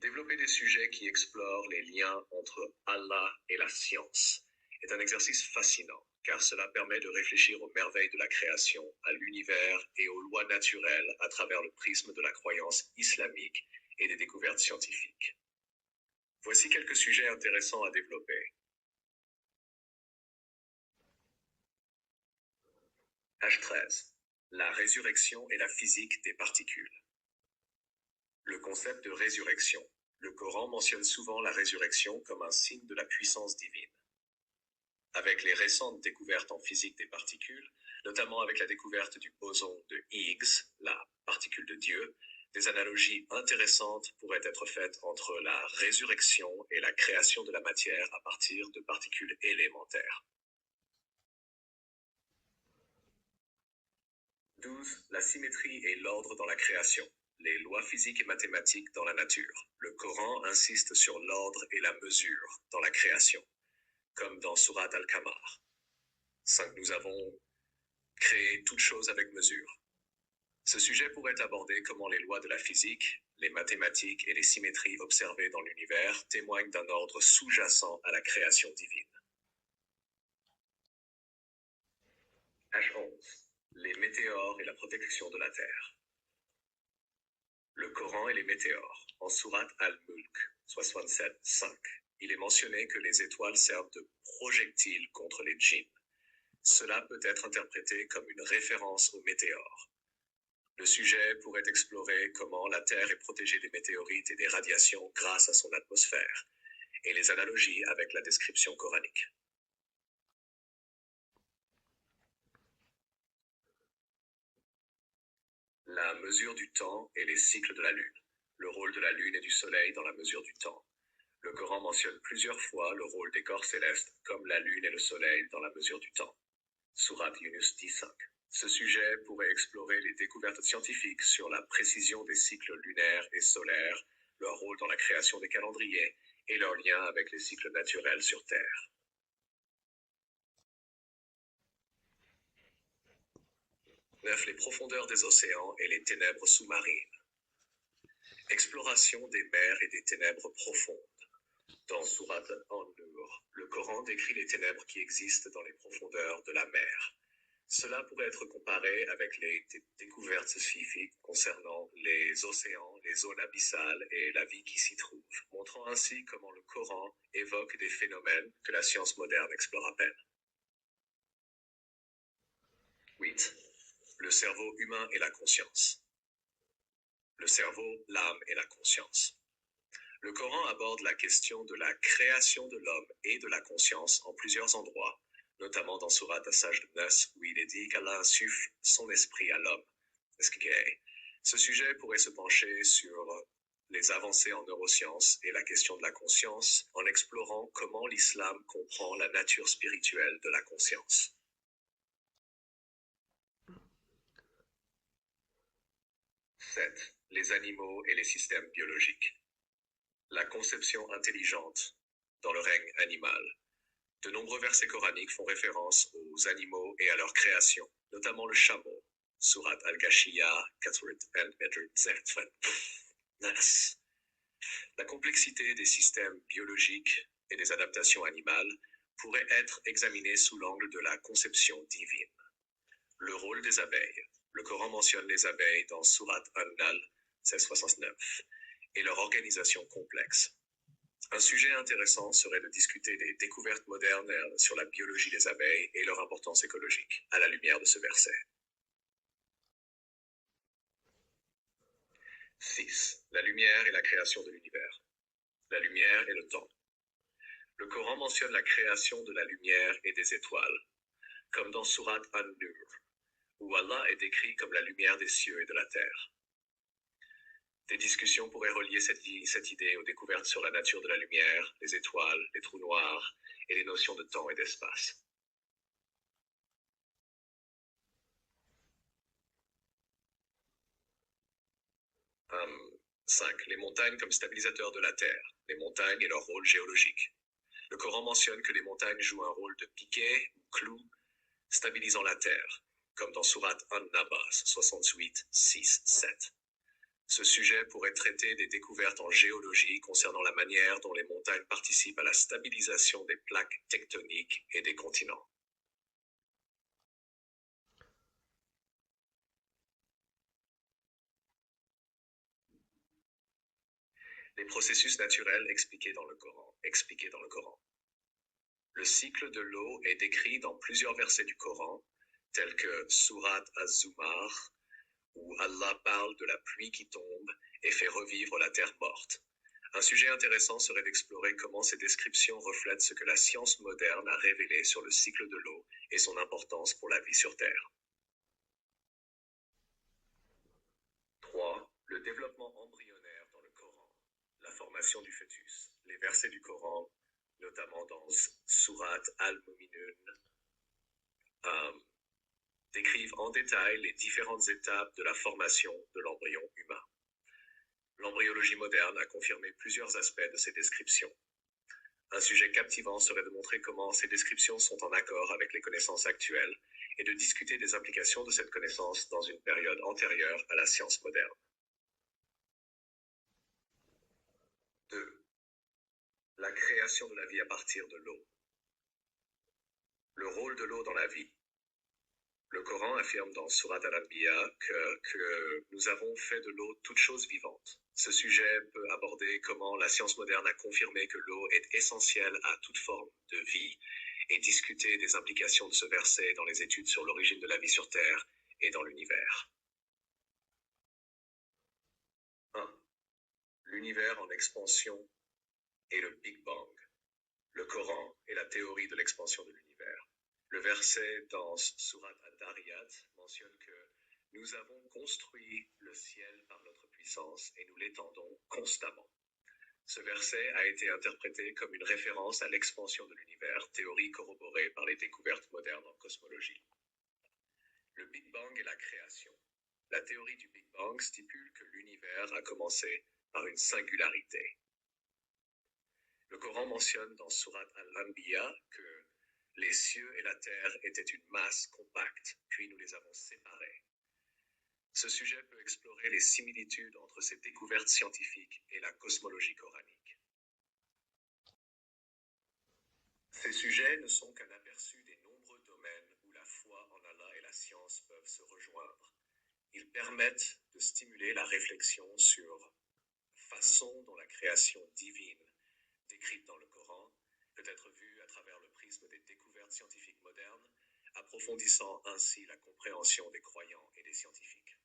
Développer des sujets qui explorent les liens entre Allah et la science est un exercice fascinant, car cela permet de réfléchir aux merveilles de la création, à l'univers et aux lois naturelles à travers le prisme de la croyance islamique et des découvertes scientifiques. Voici quelques sujets intéressants à développer. H13. La résurrection et la physique des particules. Le concept de résurrection. Le Coran mentionne souvent la résurrection comme un signe de la puissance divine. Avec les récentes découvertes en physique des particules, notamment avec la découverte du boson de Higgs, la particule de Dieu, des analogies intéressantes pourraient être faites entre la résurrection et la création de la matière à partir de particules élémentaires. 12. La symétrie et l'ordre dans la création. Les lois physiques et mathématiques dans la nature. Le Coran insiste sur l'ordre et la mesure dans la création, comme dans Surat al-Qamar. 5. Nous avons créé toute chose avec mesure. Ce sujet pourrait aborder comment les lois de la physique, les mathématiques et les symétries observées dans l'univers témoignent d'un ordre sous-jacent à la création divine. H11. Les météores et la protection de la Terre. Le Coran et les météores. En Surat al-Mulk 67-5, il est mentionné que les étoiles servent de projectiles contre les djinns. Cela peut être interprété comme une référence aux météores. Le sujet pourrait explorer comment la Terre est protégée des météorites et des radiations grâce à son atmosphère, et les analogies avec la description coranique. La mesure du temps et les cycles de la Lune. Le rôle de la Lune et du Soleil dans la mesure du temps. Le Coran mentionne plusieurs fois le rôle des corps célestes, comme la Lune et le Soleil dans la mesure du temps. Surat Yunus 10.5. Ce sujet pourrait explorer les découvertes scientifiques sur la précision des cycles lunaires et solaires, leur rôle dans la création des calendriers et leur lien avec les cycles naturels sur Terre. 9. Les profondeurs des océans et les ténèbres sous-marines. Exploration des mers et des ténèbres profondes. Dans Surat An-Nur, le Coran décrit les ténèbres qui existent dans les profondeurs de la mer. Cela pourrait être comparé avec les découvertes scientifiques concernant les océans, les zones abyssales et la vie qui s'y trouve, montrant ainsi comment le Coran évoque des phénomènes que la science moderne explore à peine. 8. Le cerveau humain et la conscience. Le cerveau, l'âme et la conscience. Le Coran aborde la question de la création de l'homme et de la conscience en plusieurs endroits, notamment dans Surat As-Sajdas, où il est dit qu'Allah insuffle son esprit à l'homme. Ce sujet pourrait se pencher sur les avancées en neurosciences et la question de la conscience en explorant comment l'islam comprend la nature spirituelle de la conscience. 7. Les animaux et les systèmes biologiques. La conception intelligente dans le règne animal. De nombreux versets coraniques font référence aux animaux et à leur création, notamment le chameau. Surat al-Ghashiyah, 4 La complexité des systèmes biologiques et des adaptations animales pourrait être examinée sous l'angle de la conception divine. Le rôle des abeilles. Le Coran mentionne les abeilles dans Surat An-Nahl 1669 et leur organisation complexe. Un sujet intéressant serait de discuter des découvertes modernes sur la biologie des abeilles et leur importance écologique, à la lumière de ce verset. 6. La lumière et la création de l'univers. La lumière et le temps. Le Coran mentionne la création de la lumière et des étoiles, comme dans Surat An-Nur, où Allah est décrit comme la lumière des cieux et de la terre. Des discussions pourraient relier cette idée aux découvertes sur la nature de la lumière, les étoiles, les trous noirs et les notions de temps et d'espace. 5. Les montagnes comme stabilisateurs de la Terre. Les montagnes et leur rôle géologique. Le Coran mentionne que les montagnes jouent un rôle de piquet ou clou stabilisant la Terre, comme dans Surat An-Naba 68, 6, 7. Ce sujet pourrait traiter des découvertes en géologie concernant la manière dont les montagnes participent à la stabilisation des plaques tectoniques et des continents. Les processus naturels expliqués dans le Coran. Le cycle de l'eau est décrit dans plusieurs versets du Coran, tels que Surat Az-Zumar, où Allah parle de la pluie qui tombe et fait revivre la terre morte. Un sujet intéressant serait d'explorer comment ces descriptions reflètent ce que la science moderne a révélé sur le cycle de l'eau et son importance pour la vie sur Terre. 3. Le développement embryonnaire dans le Coran. La formation du fœtus. Les versets du Coran, notamment dans Surat Al-Mu'minun, décrivent en détail les différentes étapes de la formation de l'embryon humain. L'embryologie moderne a confirmé plusieurs aspects de ces descriptions. Un sujet captivant serait de montrer comment ces descriptions sont en accord avec les connaissances actuelles et de discuter des implications de cette connaissance dans une période antérieure à la science moderne. 2. La création de la vie à partir de l'eau. Le rôle de l'eau dans la vie. Le Coran affirme dans Surat Al-Anbiya que nous avons fait de l'eau toute chose vivante. Ce sujet peut aborder comment la science moderne a confirmé que l'eau est essentielle à toute forme de vie et discuter des implications de ce verset dans les études sur l'origine de la vie sur Terre et dans l'univers. 1. L'univers en expansion et le Big Bang. Le Coran est la théorie de l'expansion de l'univers. Le verset dans Surat Ad-Dariyat mentionne que nous avons construit le ciel par notre puissance et nous l'étendons constamment. Ce verset a été interprété comme une référence à l'expansion de l'univers, théorie corroborée par les découvertes modernes en cosmologie. Le Big Bang et la création. La théorie du Big Bang stipule que l'univers a commencé par une singularité. Le Coran mentionne dans Surat Al-Anbiya que les cieux et la terre étaient une masse compacte, puis nous les avons séparés. Ce sujet peut explorer les similitudes entre ces découvertes scientifiques et la cosmologie coranique. Ces sujets ne sont qu'un aperçu des nombreux domaines où la foi en Allah et la science peuvent se rejoindre. Ils permettent de stimuler la réflexion sur la façon dont la création divine, décrite dans le Coran, peut être vue à travers le prisme des découvertes scientifiques modernes, approfondissant ainsi la compréhension des croyants et des scientifiques.